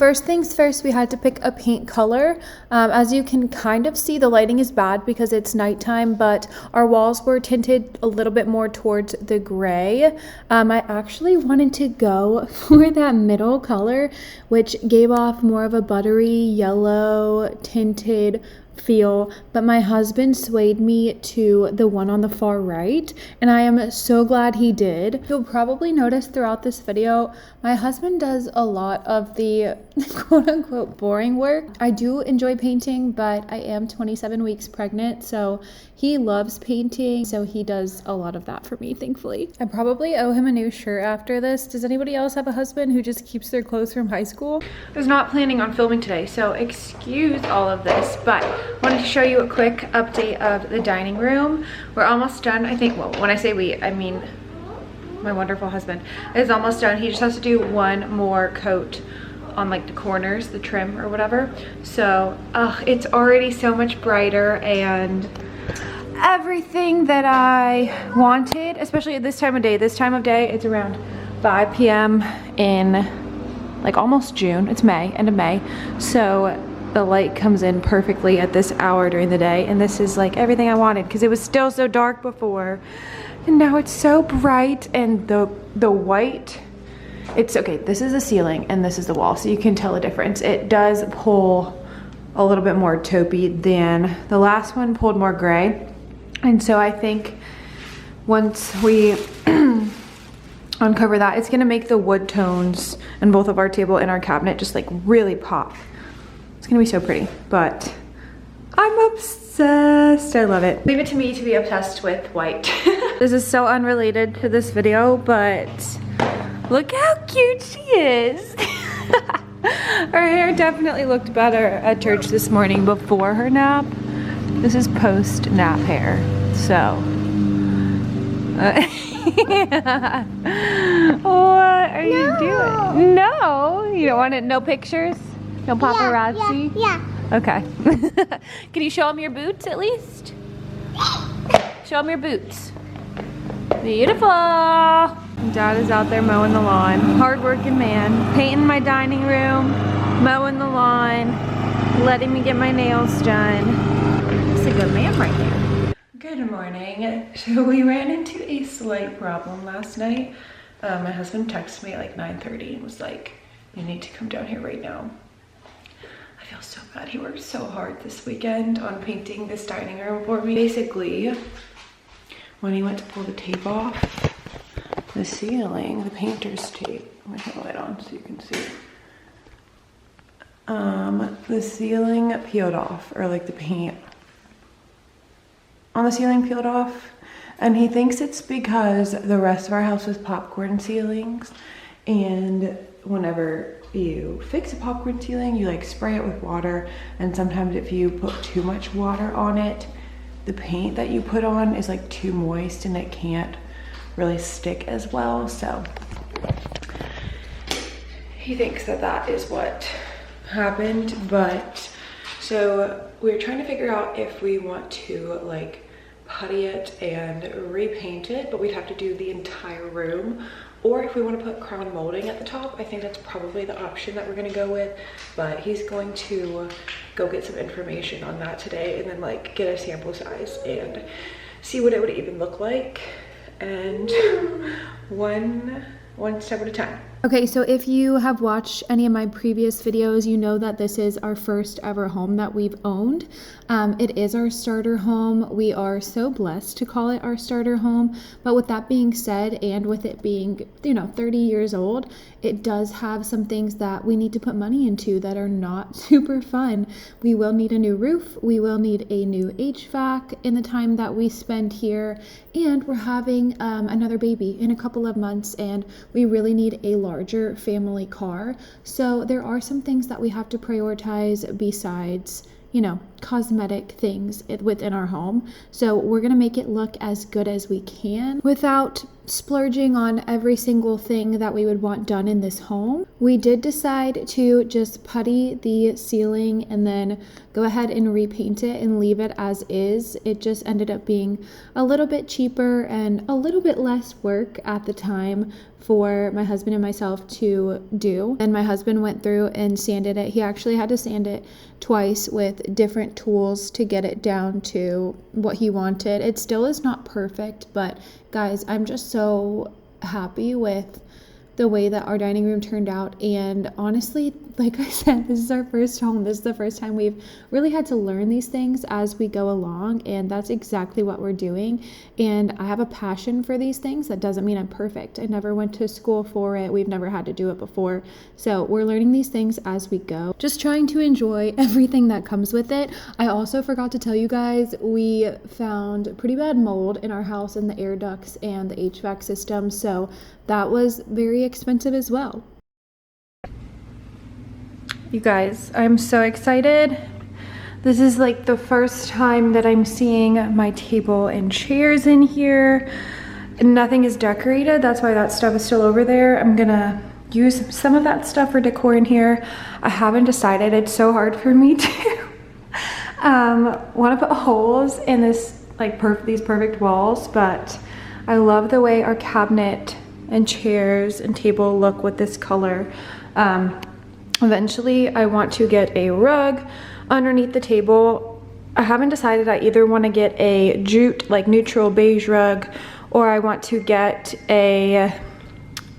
first things first, we had to pick a paint color. As you can kind of see, the lighting is bad because it's nighttime, but our walls were tinted a little bit more towards the gray. I actually wanted to go for that middle color, which gave off more of a buttery yellow tinted feel, but my husband swayed me to the one on the far right, and I am so glad he did. You'll probably notice throughout this video, my husband does a lot of the quote-unquote boring work. I do enjoy painting, but I am 27 weeks pregnant, so he loves painting, so he does a lot of that for me, thankfully. I probably owe him a new shirt after this. Does anybody else have a husband who just keeps their clothes from high school? I was not planning on filming today, so excuse all of this, but wanted to show you a quick update of the dining room. We're almost done, I think. Well, when I say we, I mean my wonderful husband is almost done. He just has to do one more coat on like the corners, the trim or whatever. So it's already so much brighter and everything that I wanted, especially at this time of day. This time of day, it's around 5 p.m. in like almost June. It's May, end of May. So the light comes in perfectly at this hour during the day, and this is like everything I wanted because it was still so dark before, and now it's so bright. And the white, it's okay, this is the ceiling and this is the wall, so you can tell a difference. It does pull a little bit more taupey than the last one pulled more gray, and so I think once we uncover that, it's gonna make the wood tones in both of our table and our cabinet just like really pop. It's gonna be so pretty, but I'm obsessed. I love it. Leave it to me to be obsessed with white. This is so unrelated to this video, but look how cute she is. Her hair definitely looked better at church this morning before her nap. This is post-nap hair, so. What are you doing? No, you don't want it, no pictures? No paparazzi? Yeah. Okay. Can you show them your boots at least? Show them your boots. Beautiful. Dad is out there mowing the lawn. Hard-working man. Painting my dining room, mowing the lawn, letting me get my nails done. He's a good man right there. Good morning. So we ran into a slight problem last night. My husband texted me at like 9:30 and was like, you need to come down here right now. I feel so bad. He worked so hard this weekend on painting this dining room for me. Basically, when he went to pull the tape off, the ceiling, the painter's tape, let me turn the light on so you can see. The ceiling peeled off, or like the paint on the ceiling peeled off, and he thinks it's because the rest of our house was popcorn ceilings, and whenever you fix a popcorn ceiling, you like spray it with water, and sometimes if you put too much water on it, the paint that you put on is like too moist and it can't really stick as well. So he thinks that that is what happened. But so we're trying to figure out if we want to like putty it and repaint it, but we'd have to do the entire room, or if we want to put crown molding at the top. I think that's probably the option that we're going to go with, but he's going to go get some information on that today and then like get a sample size and see what it would even look like, and one step at a time. Okay, so if you have watched any of my previous videos, you know that this is our first ever home that we've owned. It is our starter home. We are so blessed to call it our starter home. But with that being said, and with it being, 30 years old, it does have some things that we need to put money into that are not super fun. We will need a new roof. We will need a new HVAC in the time that we spend here. And we're having another baby in a couple of months, and we really need a larger family car. So there are some things that we have to prioritize besides, cosmetic things within our home. So we're gonna make it look as good as we can without splurging on every single thing that we would want done in this home. We did decide to just putty the ceiling and then go ahead and repaint it and leave it as is. It just ended up being a little bit cheaper and a little bit less work at the time for my husband and myself to do. And my husband went through and sanded it. He actually had to sand it twice with different tools to get it down to what he wanted. It still is not perfect, but guys, I'm just so happy with the way that our dining room turned out. And honestly, like I said, this is our first home. This is the first time we've really had to learn these things as we go along, and that's exactly what we're doing. And I have a passion for these things. That doesn't mean I'm perfect. I never went to school for it. We've never had to do it before. So we're learning these things as we go, just trying to enjoy everything that comes with it. I also forgot to tell you guys, we found pretty bad mold in our house in the air ducts and the HVAC system. So that was very expensive as well. You guys, I'm so excited. This is like the first time that I'm seeing my table and chairs in here. Nothing is decorated. That's why that stuff is still over there. I'm gonna use some of that stuff for decor in here. I haven't decided. It's so hard for me to want to put holes in this, like these perfect walls, but I love the way our cabinet and chairs and table look with this color. Eventually I want to get a rug underneath the table. I haven't decided. I either want to get a jute, like neutral beige rug, or I want to get a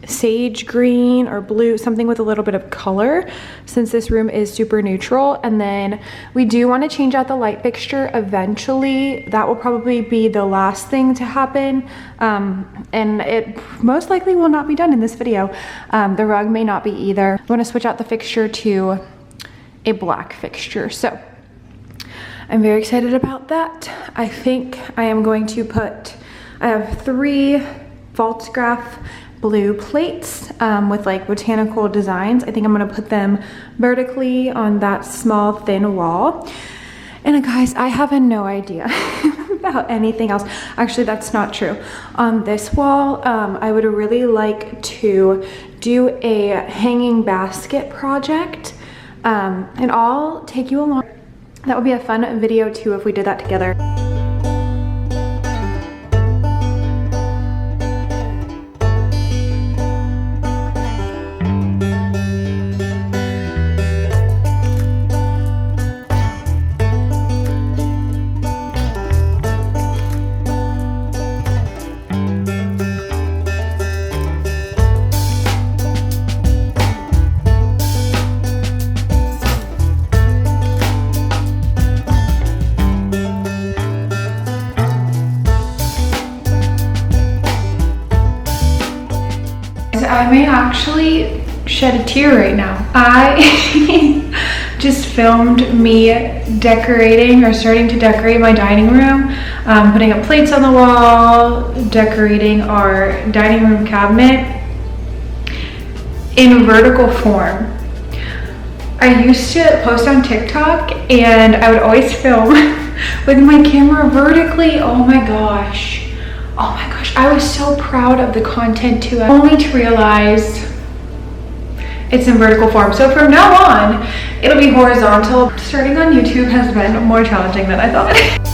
sage green or blue, something with a little bit of color, since this room is super neutral. And then we do want to change out the light fixture eventually. That will probably be the last thing to happen, and it most likely will not be done in this video. The rug may not be either. I want to switch out the fixture to a black fixture, so I'm very excited about that. I think I am going to put, I have 3 Falstaff blue plates with like botanical designs. I think I'm gonna put them vertically on that small thin wall. And guys, I have no idea about anything else. Actually, that's not true. On this wall, I would really like to do a hanging basket project, and I'll take you along. That would be a fun video too if we did that together. I may actually shed a tear right now. I just filmed me decorating or starting to decorate my dining room, putting up plates on the wall, decorating our dining room cabinet in vertical form. I used to post on TikTok and I would always film with my camera vertically. Oh my gosh. Oh my gosh, I was so proud of the content too, only to realize it's in vertical form. So from now on, it'll be horizontal. Starting on YouTube has been more challenging than I thought.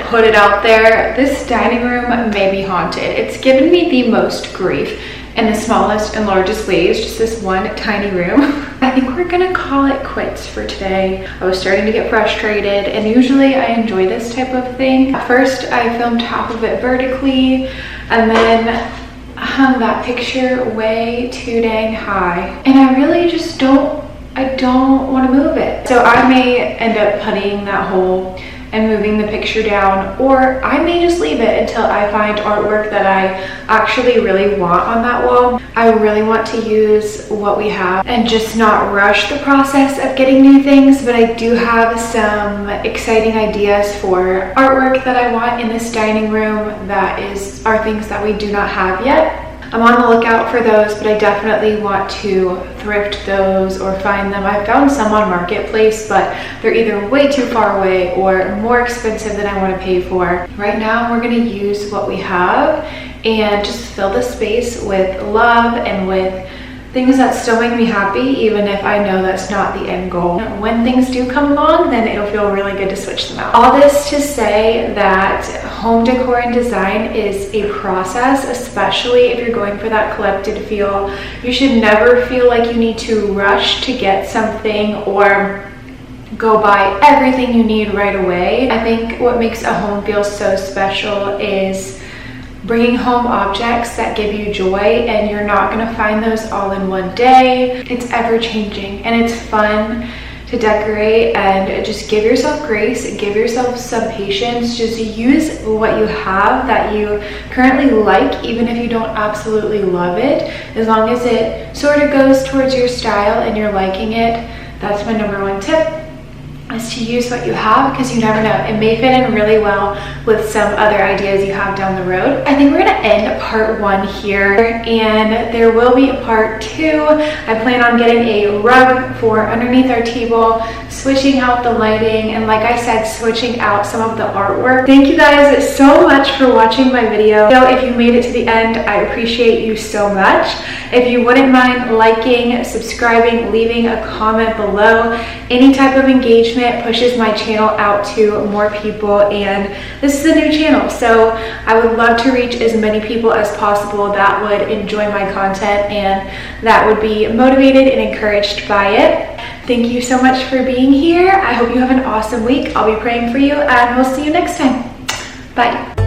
Put it out there, this dining room may be haunted. It's given me the most grief in the smallest and largest ways, just this one tiny room. I think we're gonna call it quits for today. I was starting to get frustrated, and usually I enjoy this type of thing. At first I filmed half of it vertically, and then hung that picture way too dang high, and I really just don't want to move it. So I may end up puttying that hole and moving the picture down, or I may just leave it until I find artwork that I actually really want on that wall. I really want to use what we have and just not rush the process of getting new things, but I do have some exciting ideas for artwork that I want in this dining room that are things that we do not have yet. I'm on the lookout for those, but I definitely want to thrift those or find them. I found some on Marketplace, but they're either way too far away or more expensive than I want to pay for. Right now, we're going to use what we have and just fill the space with love and with things that still make me happy, even if I know that's not the end goal. When things do come along, then it'll feel really good to switch them out. All this to say that home decor and design is a process, especially if you're going for that collected feel. You should never feel like you need to rush to get something or go buy everything you need right away. I think what makes a home feel so special is bringing home objects that give you joy, and you're not going to find those all in one day. It's ever changing and it's fun to decorate, and just give yourself grace, give yourself some patience. Just use what you have that you currently like, even if you don't absolutely love it, as long as it sort of goes towards your style and you're liking it. That's my number one tip, is to use what you have, because you never know, it may fit in really well with some other ideas you have down the road. I think we're gonna end part 1 here, and there will be a part 2. I plan on getting a rug for underneath our table, switching out the lighting, and like I said, switching out some of the artwork. Thank you guys so much for watching my video. So if you made it to the end, I appreciate you so much. If you wouldn't mind liking, subscribing, leaving a comment below. Any type of engagement pushes my channel out to more people, and this is a new channel, so I would love to reach as many people as possible that would enjoy my content and that would be motivated and encouraged by it. Thank you so much for being here. I hope you have an awesome week. I'll be praying for you, and we'll see you next time. Bye.